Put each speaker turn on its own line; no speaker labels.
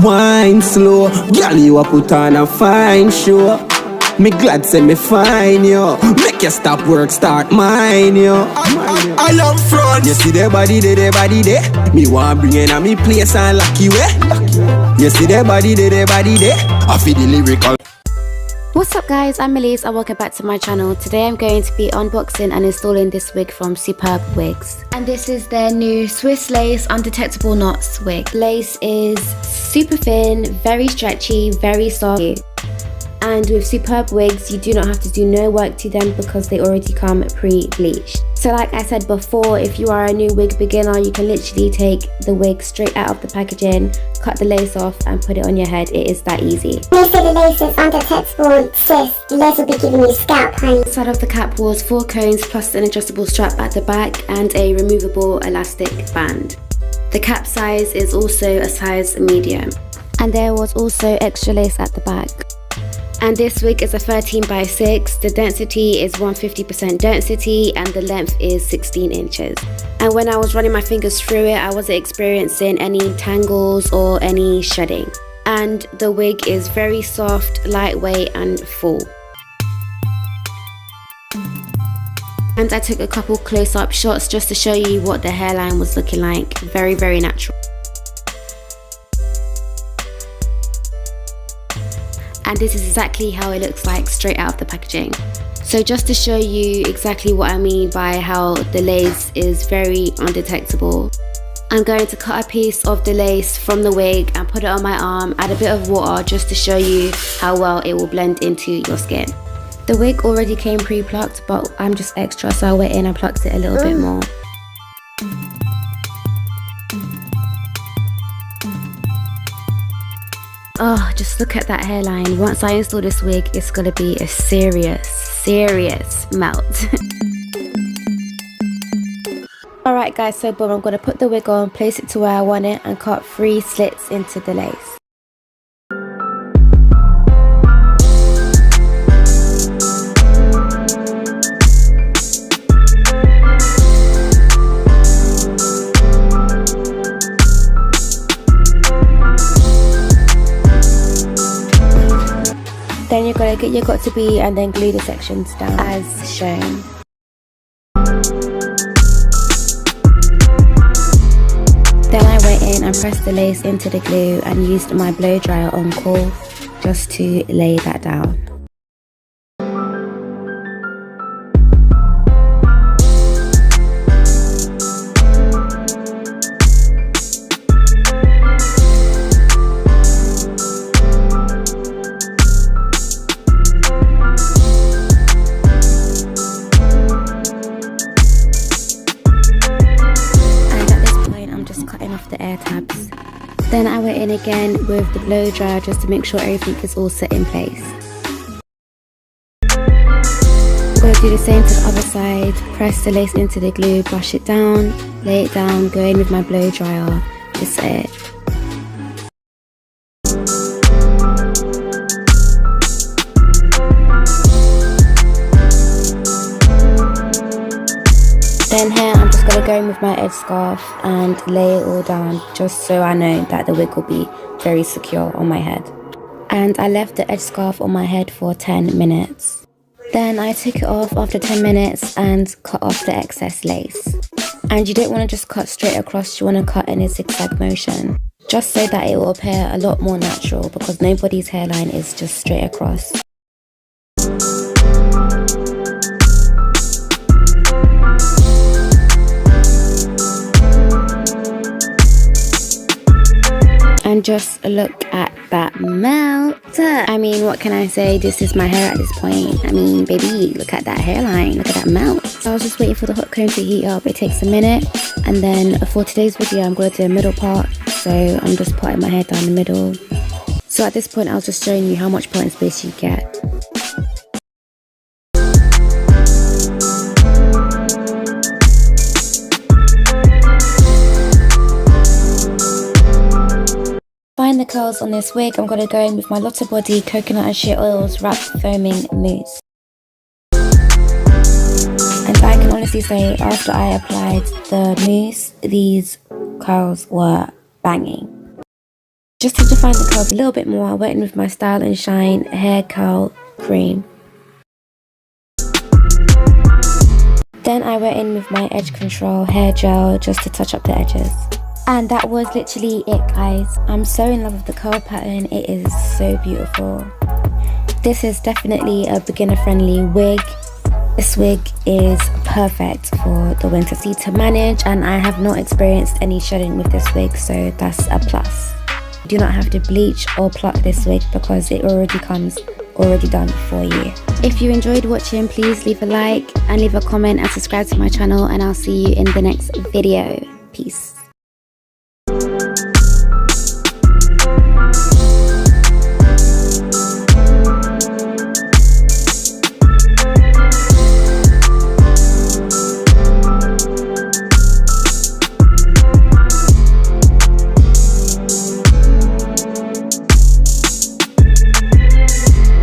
Wine slow, girl you a put on a fine show. Me glad say me fine yo. Make you stop work, start mine yo. I am front. You see the body there. Me want bring in a me place and lock you way. You see the body there. I feel the lyrical.
What's up guys, I'm Elleece and welcome back to my channel. Today I'm going to be unboxing and installing this wig from Superbwigs. And this is their new Swiss lace undetectable knots wig. Lace is super thin, very stretchy, very soft. And with Superbwigs, you do not have to do no work to them because they already come pre-bleached. So like I said before, if you are a new wig beginner, you can literally take the wig straight out of the packaging, cut the lace off and put it on your head. It is that easy.
They say the lace is undetectable, sis. The lace will be giving you scalp pain.
Inside of the cap was 4 cones plus an adjustable strap at the back and a removable elastic band. The cap size is also a size medium. And there was also extra lace at the back. And this wig is a 13 by 6, the density is 150% density and the length is 16 inches. And when I was running my fingers through it, I wasn't experiencing any tangles or any shedding. And the wig is very soft, lightweight and full. And I took a couple close-up shots just to show you what the hairline was looking like. Very, very natural. And this is exactly how it looks like straight out of the packaging. So just to show you exactly what I mean by how the lace is very undetectable, I'm going to cut a piece of the lace from the wig and put it on my arm, add a bit of water just to show you how well it will blend into your skin. The wig already came pre-plucked, but I'm just extra, so I went in and plucked it a little bit more. Oh, just look at that hairline. Once I install this wig, it's gonna be a serious melt. Alright guys, so boom, I'm gonna put the wig on, place it to where I want it and cut 3 slits into the lace. Then you're going to get your got to be and then glue the sections down as shown. Then I went in and pressed the lace into the glue and used my blow dryer on call just to lay that down. The air tabs. Then I went in again with the blow dryer just to make sure everything is all set in place. I'm going to do the same to the other side, press the lace into the glue, brush it down, lay it down, go in with my blow dryer to set it. Then here I'm just going to go in with my edge scarf and lay it all down just so I know that the wig will be very secure on my head. And I left the edge scarf on my head for 10 minutes. Then I took it off after 10 minutes and cut off the excess lace. And you don't want to just cut straight across, you want to cut in a zigzag motion. Just so that it will appear a lot more natural because nobody's hairline is just straight across. And just look at that melt. I mean, what can I say? This is my hair at this point. I mean, baby, look at that hairline. Look at that melt. So I was just waiting for the hot comb to heat up. It takes a minute. And then for today's video, I'm going to do a middle part. So I'm just putting my hair down the middle. So at this point, I was just showing you how much parting space you get. Find the curls on this wig, I'm going to go in with my Lotta Body Coconut and Shea Oils Wrapped Foaming Mousse. And I can honestly say, after I applied the mousse, these curls were banging. Just to define the curls a little bit more, I went in with my Style and Shine hair curl cream. Then I went in with my Edge Control hair gel just to touch up the edges. And that was literally it, guys. I'm so in love with the curl pattern. It is so beautiful. This is definitely a beginner friendly wig. This wig is perfect for the winter season to manage, and I have not experienced any shedding with this wig, so that's a plus. You do not have to bleach or pluck this wig because it already comes done for you. If you enjoyed watching, please leave a like and leave a comment and subscribe to my channel, and I'll see you in the next video. Peace.